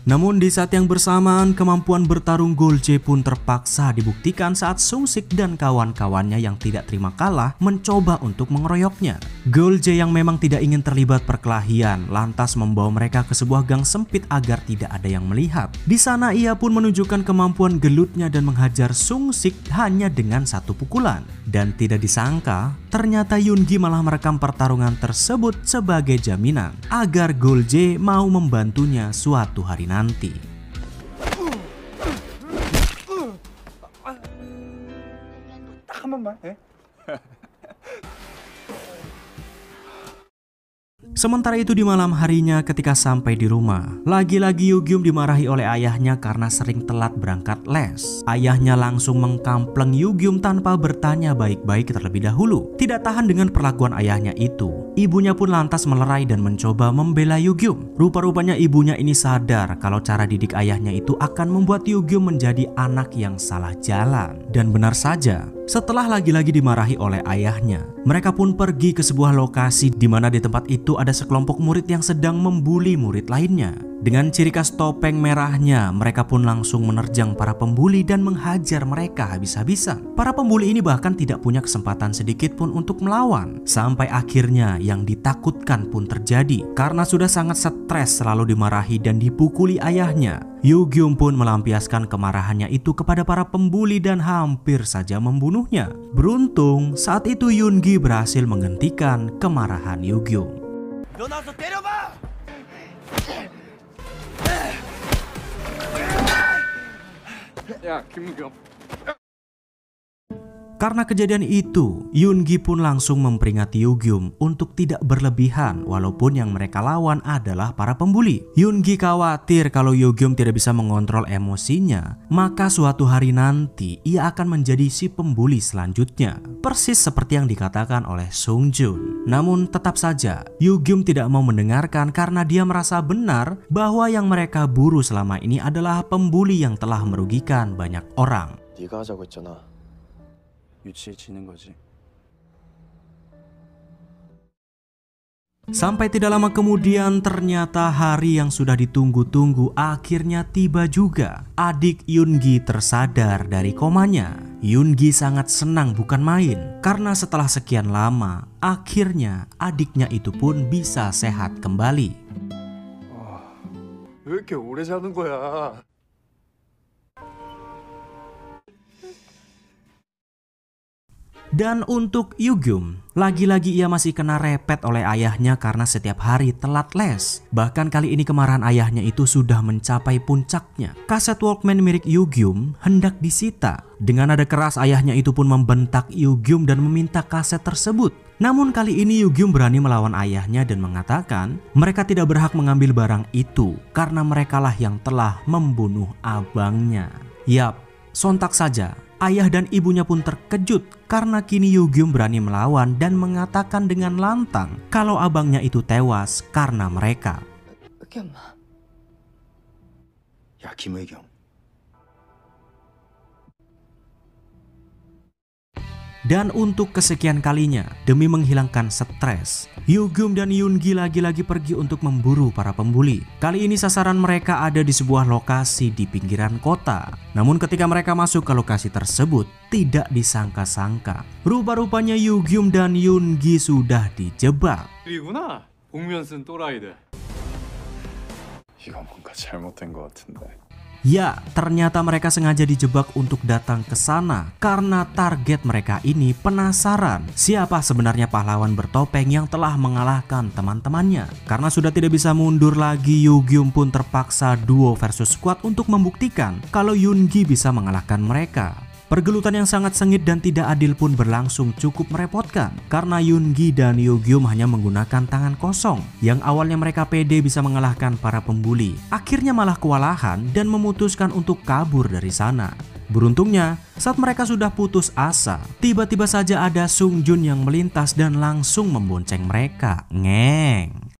Speaker 2: Namun di saat yang bersamaan, kemampuan bertarung Golje pun terpaksa dibuktikan saat Sung Sik dan kawan-kawannya yang tidak terima kalah mencoba untuk mengeroyoknya. Golje yang memang tidak ingin terlibat perkelahian lantas membawa mereka ke sebuah gang sempit agar tidak ada yang melihat. Di sana ia pun menunjukkan kemampuan gelutnya dan menghajar Sung Sik hanya dengan satu pukulan. Dan tidak disangka, ternyata Yoongi malah merekam pertarungan tersebut sebagai jaminan agar Golje mau membantunya suatu hari nanti. Sementara itu di malam harinya ketika sampai di rumah, lagi-lagi Yugyum dimarahi oleh ayahnya karena sering telat berangkat les. Ayahnya langsung mengkampleng Yugyum tanpa bertanya baik-baik terlebih dahulu. Tidak tahan dengan perlakuan ayahnya itu, ibunya pun lantas melerai dan mencoba membela Yugyum. Rupa-rupanya ibunya ini sadar kalau cara didik ayahnya itu akan membuat Yugyum menjadi anak yang salah jalan. Dan benar saja, setelah lagi-lagi dimarahi oleh ayahnya, mereka pun pergi ke sebuah lokasi di mana di tempat itu ada sekelompok murid yang sedang membuli murid lainnya. Dengan ciri khas topeng merahnya, mereka pun langsung menerjang para pembuli dan menghajar mereka habis-habisan. Para pembuli ini bahkan tidak punya kesempatan sedikit pun untuk melawan. Sampai akhirnya yang ditakutkan pun terjadi. Karena sudah sangat stres selalu dimarahi dan dipukuli ayahnya, Yugyum pun melampiaskan kemarahannya itu kepada para pembuli dan hampir saja membunuhnya. Beruntung saat itu Yoongi berhasil menghentikan kemarahan Yugyum.
Speaker 3: 야, 김은경.
Speaker 2: Karena kejadian itu, Yoongi pun langsung memperingati Yugyum untuk tidak berlebihan walaupun yang mereka lawan adalah para pembuli. Yoongi khawatir kalau Yugyum tidak bisa mengontrol emosinya, maka suatu hari nanti ia akan menjadi si pembuli selanjutnya. Persis seperti yang dikatakan oleh Sung Joon. Namun tetap saja, Yugyum tidak mau mendengarkan karena dia merasa benar bahwa yang mereka buru selama ini adalah pembuli yang telah merugikan banyak orang.
Speaker 5: 네가 하자고 했잖아.
Speaker 4: 유치해지는 거지.
Speaker 2: Sampai tidak lama kemudian ternyata hari yang sudah ditunggu-tunggu akhirnya tiba juga. Adik Yoongi tersadar dari komanya. Yoongi sangat senang bukan main karena setelah sekian lama akhirnya adiknya itu pun bisa sehat kembali.
Speaker 4: 왜 이렇게 오래 자는 거야?
Speaker 2: Dan untuk Yugyum, lagi-lagi ia masih kena repet oleh ayahnya karena setiap hari telat les. Bahkan kali ini kemarahan ayahnya itu sudah mencapai puncaknya. Kaset Walkman milik Yugyum hendak disita. Dengan nada keras ayahnya itu pun membentak Yugyum dan meminta kaset tersebut. Namun kali ini Yugyum berani melawan ayahnya dan mengatakan mereka tidak berhak mengambil barang itu karena merekalah yang telah membunuh abangnya. Yap, sontak saja ayah dan ibunya pun terkejut karena kini Yugyum berani melawan dan mengatakan dengan lantang kalau abangnya itu tewas karena mereka.
Speaker 1: 의겸아,
Speaker 5: 야, 김의경.
Speaker 2: Dan untuk kesekian kalinya, demi menghilangkan stres, Yugyum dan Yoongi lagi-lagi pergi untuk memburu para pembuli. Kali ini sasaran mereka ada di sebuah lokasi di pinggiran kota. Namun ketika mereka masuk ke lokasi tersebut, tidak disangka-sangka, rupa-rupanya Yugyum dan Yoongi sudah dijebak.
Speaker 3: 이구나. 복면 쓴 또라이들.
Speaker 4: 이거 뭔가 잘못된 것 같은데.
Speaker 2: Ya, ternyata mereka sengaja dijebak untuk datang ke sana karena target mereka ini penasaran siapa sebenarnya pahlawan bertopeng yang telah mengalahkan teman-temannya. Karena sudah tidak bisa mundur lagi, Yugyum pun terpaksa duo versus squad untuk membuktikan kalau Yoongi bisa mengalahkan mereka. Pergelutan yang sangat sengit dan tidak adil pun berlangsung cukup merepotkan karena Yoongi dan Yugyum hanya menggunakan tangan kosong. Yang awalnya mereka pede bisa mengalahkan para pembuli, akhirnya malah kewalahan dan memutuskan untuk kabur dari sana. Beruntungnya, saat mereka sudah putus asa, tiba-tiba saja ada Sung Joon yang melintas dan langsung membonceng mereka. Ngeng.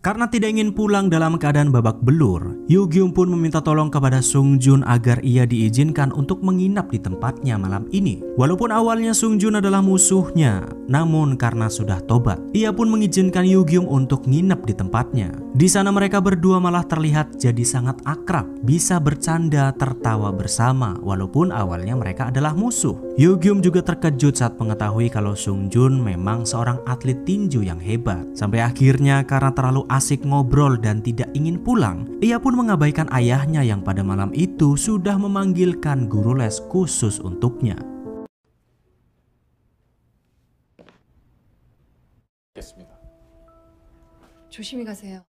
Speaker 2: Karena tidak ingin pulang dalam keadaan babak belur, Yugyum pun meminta tolong kepada Sungjun agar ia diizinkan untuk menginap di tempatnya malam ini. Walaupun awalnya Sungjun adalah musuhnya, namun karena sudah tobat, ia pun mengizinkan Yugyum untuk nginap di tempatnya. Di sana mereka berdua malah terlihat jadi sangat akrab, bisa bercanda tertawa bersama walaupun awalnya mereka adalah musuh. Yugyum juga terkejut saat mengetahui kalau Sungjun memang seorang atlet tinju yang hebat. Sampai akhirnya karena terlalu asik ngobrol dan tidak ingin pulang, ia pun mengabaikan ayahnya yang pada malam itu sudah memanggilkan guru les khusus untuknya.
Speaker 1: 조심히 가세요.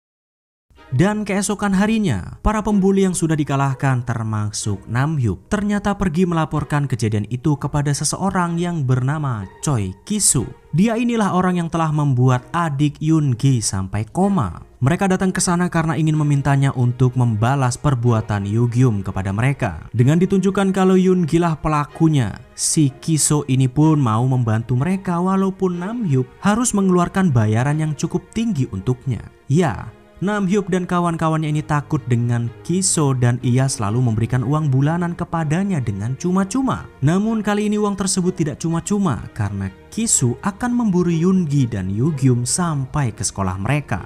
Speaker 2: Dan keesokan harinya, para pembuli yang sudah dikalahkan termasuk Namhyuk ternyata pergi melaporkan kejadian itu kepada seseorang yang bernama Choi Kisu. Dia inilah orang yang telah membuat adik Yoongi sampai koma. Mereka datang ke sana karena ingin memintanya untuk membalas perbuatan Yugyum kepada mereka. Dengan ditunjukkan kalau Yoongi lah pelakunya, si Kiso ini pun mau membantu mereka walaupun Namhyuk harus mengeluarkan bayaran yang cukup tinggi untuknya. Ya, Namhyuk dan kawan-kawannya ini takut dengan Kiso dan ia selalu memberikan uang bulanan kepadanya dengan cuma-cuma. Namun kali ini uang tersebut tidak cuma-cuma karena Kiso akan memburu Yoongi dan Yugyum sampai ke sekolah mereka.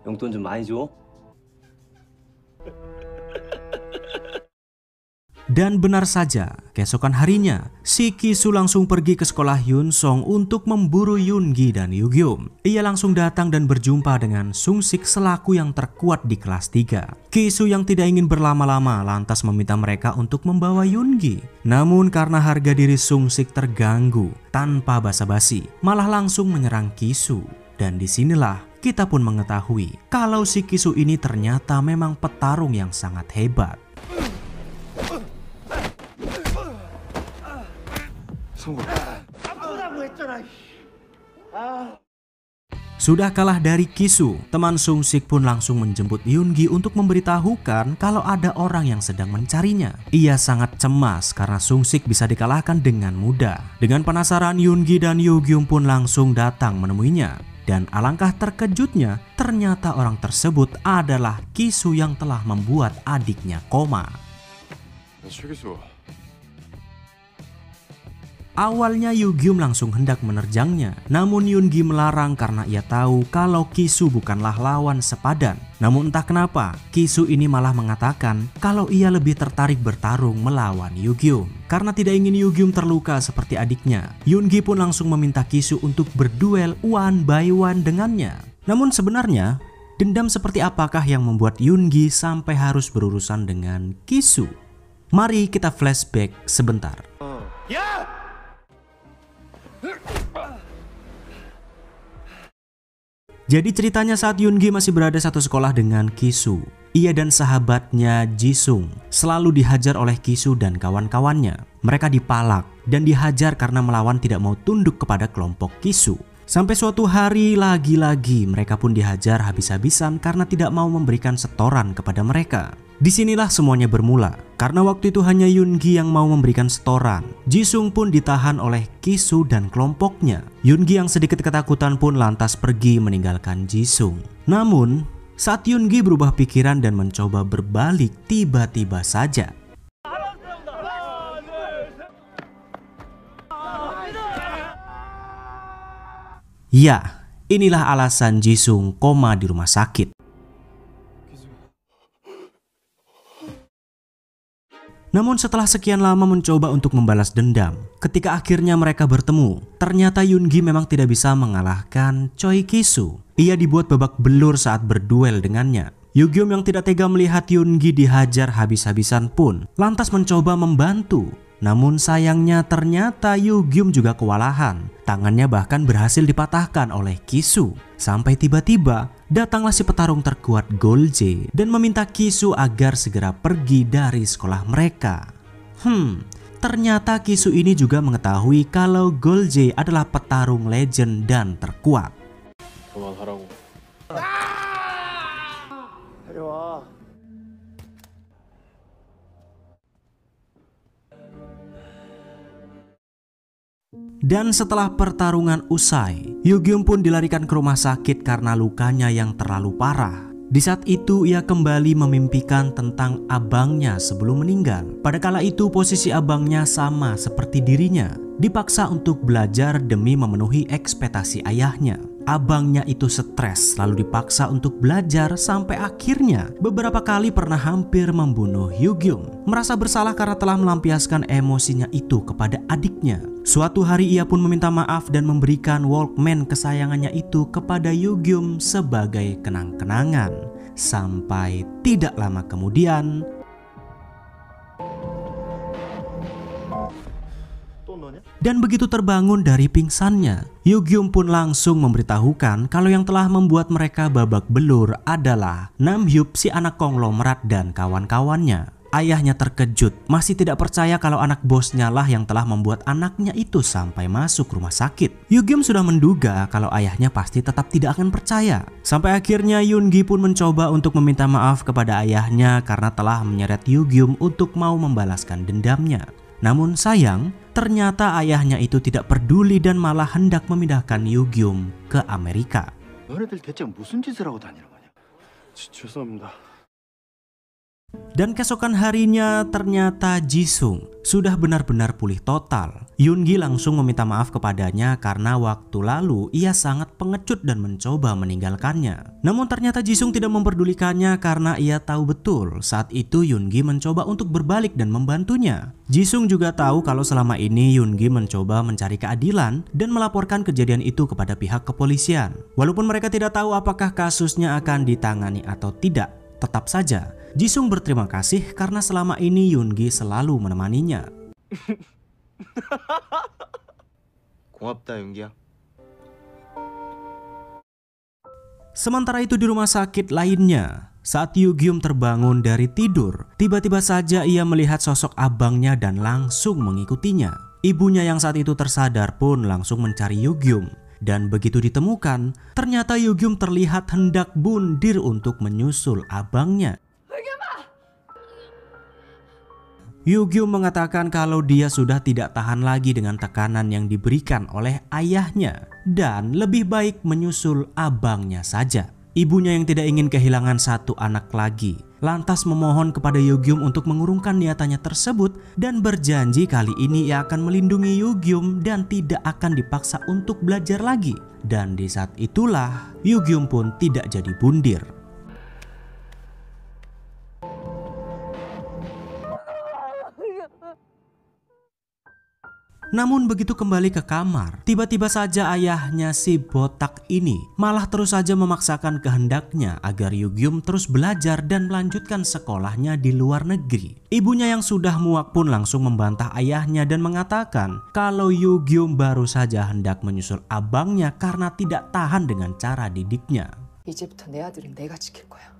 Speaker 5: 용돈 좀 많이 줘.
Speaker 2: Dan benar saja, keesokan harinya, si Kisu langsung pergi ke sekolah Hyunsong untuk memburu Yoongi dan Yugyum. Ia langsung datang dan berjumpa dengan Sungsik selaku yang terkuat di kelas 3. Kisu yang tidak ingin berlama-lama lantas meminta mereka untuk membawa Yoongi. Namun karena harga diri Sungsik terganggu, tanpa basa-basi, malah langsung menyerang Kisu. Dan disinilah kita pun mengetahui kalau si Kisu ini ternyata memang petarung yang sangat hebat. Sudah kalah dari Kisu, teman Sungsik pun langsung menjemput Yoongi untuk memberitahukan kalau ada orang yang sedang mencarinya. Ia sangat cemas karena Sungsik bisa dikalahkan dengan mudah. Dengan penasaran, Yoongi dan Yugyum pun langsung datang menemuinya. Dan alangkah terkejutnya, ternyata orang tersebut adalah Kisu yang telah membuat adiknya koma. Awalnya Yugyum langsung hendak menerjangnya, namun Yoongi melarang karena ia tahu kalau Kisu bukanlah lawan sepadan. Namun entah kenapa, Kisu ini malah mengatakan kalau ia lebih tertarik bertarung melawan Yugyum. Karena tidak ingin Yugyum terluka seperti adiknya, Yoongi pun langsung meminta Kisu untuk berduel one by one dengannya. Namun sebenarnya, dendam seperti apakah yang membuat Yoongi sampai harus berurusan dengan Kisu? Mari kita flashback sebentar. Jadi ceritanya saat Yoongi masih berada satu sekolah dengan Kisu, ia dan sahabatnya Jisung selalu dihajar oleh Kisu dan kawan-kawannya. Mereka dipalak dan dihajar karena melawan tidak mau tunduk kepada kelompok Kisu. Sampai suatu hari lagi-lagi mereka pun dihajar habis-habisan karena tidak mau memberikan setoran kepada mereka. Disinilah semuanya bermula, karena waktu itu hanya Yoongi yang mau memberikan setoran. Jisung pun ditahan oleh Kisu dan kelompoknya. Yoongi yang sedikit ketakutan pun lantas pergi meninggalkan Jisung. Namun, saat Yoongi berubah pikiran dan mencoba berbalik, tiba-tiba saja ya, inilah alasan Jisung koma di rumah sakit. Namun setelah sekian lama mencoba untuk membalas dendam, ketika akhirnya mereka bertemu, ternyata Yoongi memang tidak bisa mengalahkan Choi Kisu. Ia dibuat babak belur saat berduel dengannya. Yugyum yang tidak tega melihat Yoongi dihajar habis-habisan pun lantas mencoba membantu. Namun sayangnya ternyata Yugyum juga kewalahan. Tangannya bahkan berhasil dipatahkan oleh Kisu. Sampai tiba-tiba datanglah si petarung terkuat Golje dan meminta Kisu agar segera pergi dari sekolah mereka. Ternyata Kisu ini juga mengetahui kalau Golje adalah petarung legend dan terkuat. Dan setelah pertarungan usai, Yugyum pun dilarikan ke rumah sakit karena lukanya yang terlalu parah. Di saat itu ia kembali memimpikan tentang abangnya sebelum meninggal. Pada kala itu posisi abangnya sama seperti dirinya, dipaksa untuk belajar demi memenuhi ekspektasi ayahnya. Abangnya itu stres lalu dipaksa untuk belajar sampai akhirnya beberapa kali pernah hampir membunuh Yugyum. Merasa bersalah karena telah melampiaskan emosinya itu kepada adiknya. Suatu hari ia pun meminta maaf dan memberikan Walkman kesayangannya itu kepada Yugyum sebagai kenang-kenangan. Sampai tidak lama kemudian, dan begitu terbangun dari pingsannya, Yugyum pun langsung memberitahukan kalau yang telah membuat mereka babak belur adalah Namhyup, si anak konglomerat dan kawan-kawannya. Ayahnya terkejut, masih tidak percaya kalau anak bosnya lah yang telah membuat anaknya itu sampai masuk rumah sakit. Yugyum sudah menduga kalau ayahnya pasti tetap tidak akan percaya. Sampai akhirnya Yoongi pun mencoba untuk meminta maaf kepada ayahnya karena telah menyeret Yugyum untuk mau membalaskan dendamnya. Namun sayang, ternyata ayahnya itu tidak peduli dan malah hendak memindahkan Yugyum ke Amerika.
Speaker 4: 너네들 대체 무슨 짓을 하고 다니는 거냐? 죄송합니다.
Speaker 2: Dan keesokan harinya ternyata Jisung sudah benar-benar pulih total. Yoongi langsung meminta maaf kepadanya karena waktu lalu ia sangat pengecut dan mencoba meninggalkannya. Namun ternyata Jisung tidak memperdulikannya karena ia tahu betul saat itu Yoongi mencoba untuk berbalik dan membantunya. Jisung juga tahu kalau selama ini Yoongi mencoba mencari keadilan dan melaporkan kejadian itu kepada pihak kepolisian. Walaupun mereka tidak tahu apakah kasusnya akan ditangani atau tidak, tetap saja Jisung berterima kasih karena selama ini Yoongi selalu menemaninya.
Speaker 6: 고맙다 용기야.
Speaker 2: Sementara itu di rumah sakit lainnya, saat Yugyum terbangun dari tidur, tiba-tiba saja ia melihat sosok abangnya dan langsung mengikutinya. Ibunya yang saat itu tersadar pun langsung mencari Yugyum. Dan begitu ditemukan, ternyata Yugyum terlihat hendak bundir untuk menyusul abangnya. Yugyum mengatakan kalau dia sudah tidak tahan lagi dengan tekanan yang diberikan oleh ayahnya dan lebih baik menyusul abangnya saja. Ibunya yang tidak ingin kehilangan satu anak lagi lantas memohon kepada Yugyum untuk mengurungkan niatannya tersebut dan berjanji kali ini ia akan melindungi Yugyum dan tidak akan dipaksa untuk belajar lagi. Dan di saat itulah Yugyum pun tidak jadi bundir. Namun begitu kembali ke kamar, tiba-tiba saja ayahnya si botak ini malah terus saja memaksakan kehendaknya agar Yugyum terus belajar dan melanjutkan sekolahnya di luar negeri. Ibunya yang sudah muak pun langsung membantah ayahnya dan mengatakan kalau Yugyum baru saja hendak menyusul abangnya karena tidak tahan dengan cara didiknya.
Speaker 1: 이제부터 내 아들은 내가 지킬 거야.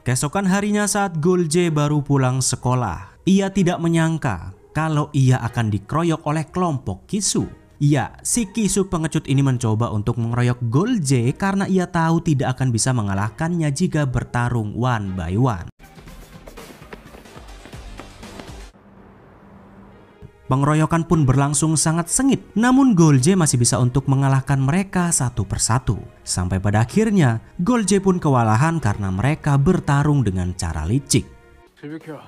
Speaker 2: Keesokan harinya saat Golje baru pulang sekolah, ia tidak menyangka kalau ia akan dikeroyok oleh kelompok Kisu. Ya, si Kisu pengecut ini mencoba untuk mengeroyok Golje karena ia tahu tidak akan bisa mengalahkannya jika bertarung one by one. Pengeroyokan pun berlangsung sangat sengit, namun Golje masih bisa untuk mengalahkan mereka satu persatu. Sampai pada akhirnya, Golje pun kewalahan karena mereka bertarung dengan cara licik.
Speaker 3: 비비켜.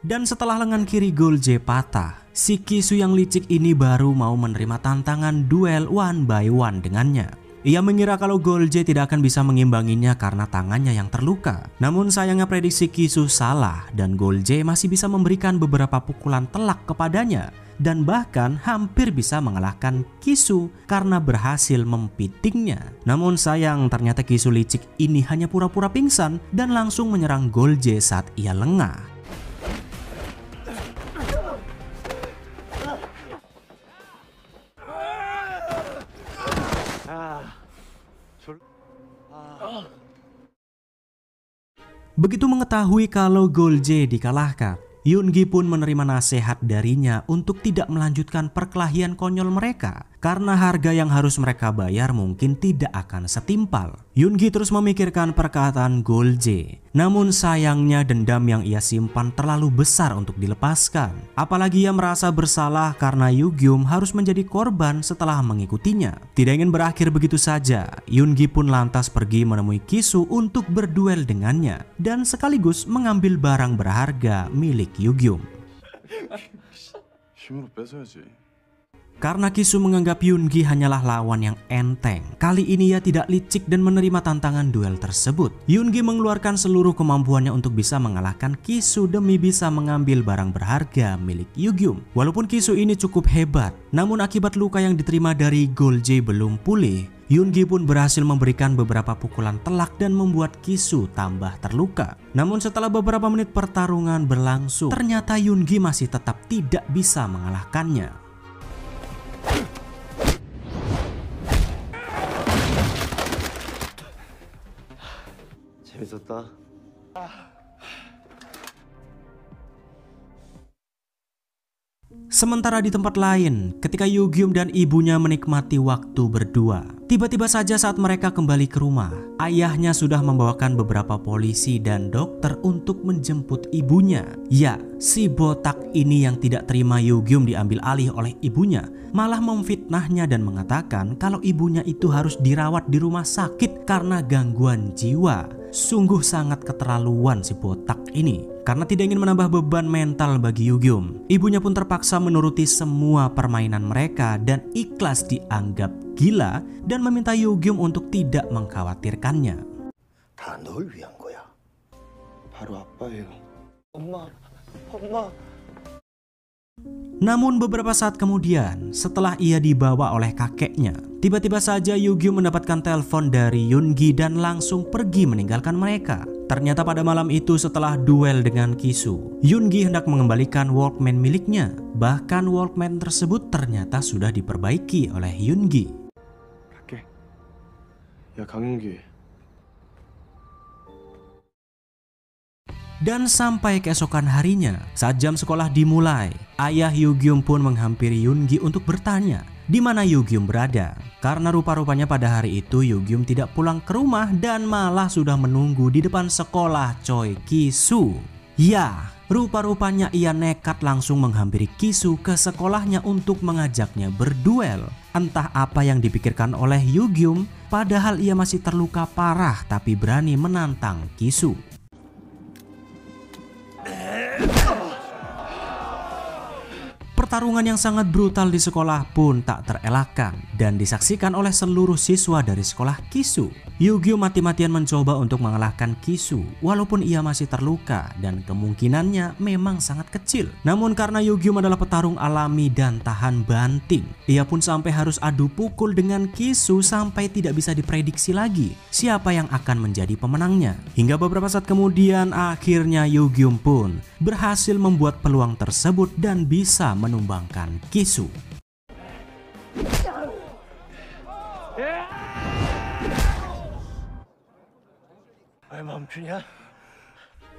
Speaker 2: Dan setelah lengan kiri Golje patah, si Kisu yang licik ini baru mau menerima tantangan duel one by one dengannya. Ia mengira kalau Golje tidak akan bisa mengimbanginya karena tangannya yang terluka. Namun sayangnya prediksi Kisu salah dan Golje masih bisa memberikan beberapa pukulan telak kepadanya. Dan bahkan hampir bisa mengalahkan Kisu karena berhasil mempitingnya. Namun sayang ternyata Kisu licik ini hanya pura-pura pingsan dan langsung menyerang Golje saat ia lengah. Begitu mengetahui kalau Golje dikalahkan, Yoongi pun menerima nasihat darinya untuk tidak melanjutkan perkelahian konyol mereka karena harga yang harus mereka bayar mungkin tidak akan setimpal. Yoongi terus memikirkan perkataan Golje. Namun sayangnya dendam yang ia simpan terlalu besar untuk dilepaskan. Apalagi ia merasa bersalah karena Yugyum harus menjadi korban setelah mengikutinya. Tidak ingin berakhir begitu saja, Yoongi pun lantas pergi menemui Kisu untuk berduel dengannya dan sekaligus mengambil barang berharga milik Yugyum.
Speaker 4: 힘으로 뺏어야지.
Speaker 2: Karena Kisu menganggap Yoongi hanyalah lawan yang enteng, kali ini ia tidak licik dan menerima tantangan duel tersebut. Yoongi mengeluarkan seluruh kemampuannya untuk bisa mengalahkan Kisu demi bisa mengambil barang berharga milik Yugyum. Walaupun Kisu ini cukup hebat, namun akibat luka yang diterima dari Golje belum pulih, Yoongi pun berhasil memberikan beberapa pukulan telak dan membuat Kisu tambah terluka. Namun setelah beberapa menit pertarungan berlangsung, ternyata Yoongi masih tetap tidak bisa mengalahkannya.
Speaker 5: 재밌었다.
Speaker 2: Sementara di tempat lain, ketika Yugyum dan ibunya menikmati waktu berdua, tiba-tiba saja saat mereka kembali ke rumah, ayahnya sudah membawakan beberapa polisi dan dokter untuk menjemput ibunya. Ya, si botak ini yang tidak terima Yugyum diambil alih oleh ibunya, malah memfitnahnya dan mengatakan kalau ibunya itu harus dirawat di rumah sakit karena gangguan jiwa. Sungguh sangat keterlaluan si botak ini. Karena tidak ingin menambah beban mental bagi Yugyum, ibunya pun terpaksa menuruti semua permainan mereka dan ikhlas dianggap gila dan meminta Yugyum untuk tidak mengkhawatirkannya.
Speaker 4: 다 널 위한 거야. 바로 아빠예요. 엄마.
Speaker 2: Namun beberapa saat kemudian, setelah ia dibawa oleh kakeknya, tiba-tiba saja Yugyum mendapatkan telepon dari Yoongi dan langsung pergi meninggalkan mereka. Ternyata pada malam itu setelah duel dengan Kisu, Yoongi hendak mengembalikan Walkman miliknya. Bahkan Walkman tersebut ternyata sudah diperbaiki oleh Yoongi.
Speaker 4: 갈게. 야 강윤기.
Speaker 2: Dan sampai keesokan harinya, saat jam sekolah dimulai, ayah Yugyum pun menghampiri Yoongi untuk bertanya di mana Yugyum berada. Karena rupa-rupanya pada hari itu Yugyum tidak pulang ke rumah dan malah sudah menunggu di depan sekolah Choi Kisu. Ya, rupa-rupanya ia nekat langsung menghampiri Kisu ke sekolahnya untuk mengajaknya berduel. Entah apa yang dipikirkan oleh Yugyum, padahal ia masih terluka parah tapi berani menantang Kisu. Pertarungan yang sangat brutal di sekolah pun tak terelakkan dan disaksikan oleh seluruh siswa dari sekolah Kisu. Yugyum mati-matian mencoba untuk mengalahkan Kisu walaupun ia masih terluka dan kemungkinannya memang sangat kecil. Namun karena Yugyum adalah petarung alami dan tahan banting, ia pun sampai harus adu pukul dengan Kisu sampai tidak bisa diprediksi lagi siapa yang akan menjadi pemenangnya. Hingga beberapa saat kemudian akhirnya Yugyum pun berhasil membuat peluang tersebut dan bisa menumbangkan Kisu.
Speaker 4: 왜 멈추냐?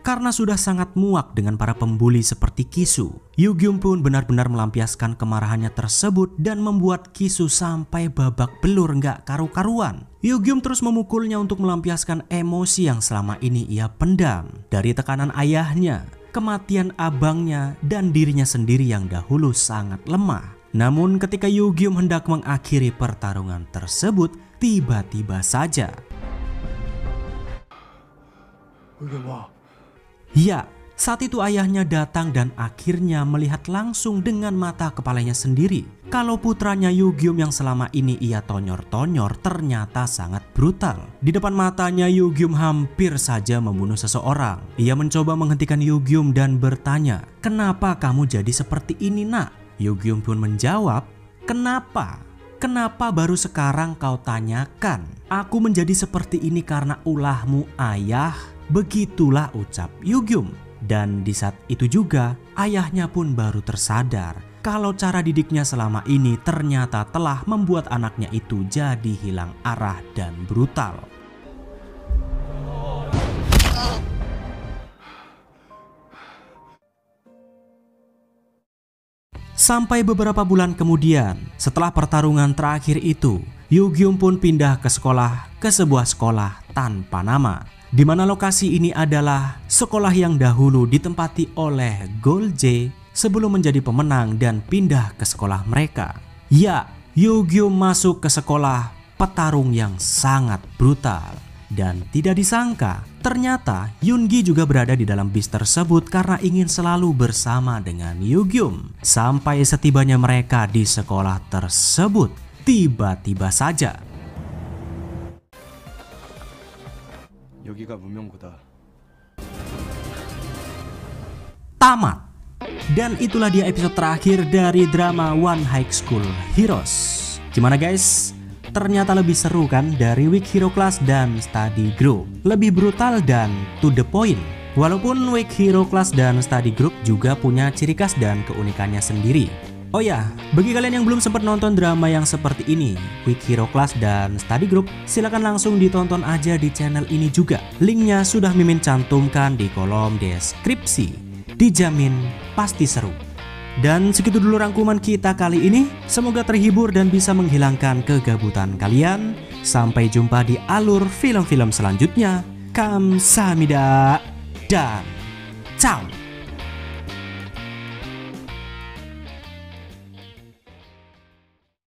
Speaker 2: Karena sudah sangat muak dengan para pembuli seperti Kisu, Yugyum pun benar-benar melampiaskan kemarahannya tersebut dan membuat Kisu sampai babak belur nggak karu-karuan. Yugyum terus memukulnya untuk melampiaskan emosi yang selama ini ia pendam dari tekanan ayahnya, kematian abangnya, dan dirinya sendiri yang dahulu sangat lemah. Namun ketika Yugyum hendak mengakhiri pertarungan tersebut, tiba-tiba saja ya, saat itu ayahnya datang dan akhirnya melihat langsung dengan mata kepalanya sendiri kalau putranya Yugyum yang selama ini ia tonyor-tonyor ternyata sangat brutal. Di depan matanya Yugyum hampir saja membunuh seseorang. Ia mencoba menghentikan Yugyum dan bertanya, "Kenapa kamu jadi seperti ini, Nak?" Yugyum pun menjawab, "Kenapa? Kenapa baru sekarang kau tanyakan? Aku menjadi seperti ini karena ulahmu, ayah." Begitulah ucap Yugyum. Dan di saat itu juga ayahnya pun baru tersadar kalau cara didiknya selama ini ternyata telah membuat anaknya itu jadi hilang arah dan brutal. Sampai beberapa bulan kemudian, setelah pertarungan terakhir itu, Yoo-gyum pun pindah ke sebuah sekolah tanpa nama, di mana lokasi ini adalah sekolah yang dahulu ditempati oleh Golje sebelum menjadi pemenang dan pindah ke sekolah mereka. Ya, Yoo-gyum masuk ke sekolah petarung yang sangat brutal. Dan tidak disangka, ternyata Yoon-gi juga berada di dalam bis tersebut karena ingin selalu bersama dengan Yoo-gyum. Sampai setibanya mereka di sekolah tersebut, tiba-tiba saja
Speaker 4: 여기가 문명고다.
Speaker 2: tamat. Dan itulah dia episode terakhir dari drama One High School Heroes. Gimana guys? Ternyata lebih seru kan dari Weak Hero Class dan Study Group. Lebih brutal dan to the point. Walaupun Weak Hero Class dan Study Group juga punya ciri khas dan keunikannya sendiri. Oh ya, bagi kalian yang belum sempat nonton drama yang seperti ini, Weak Hero Class dan Study Group, silakan langsung ditonton aja di channel ini juga. Linknya sudah Mimin cantumkan di kolom deskripsi. Dijamin pasti seru. Dan segitu dulu rangkuman kita kali ini. Semoga terhibur dan bisa menghilangkan kegabutan kalian. Sampai jumpa di alur film-film selanjutnya. Kamsahamnida dan ciao.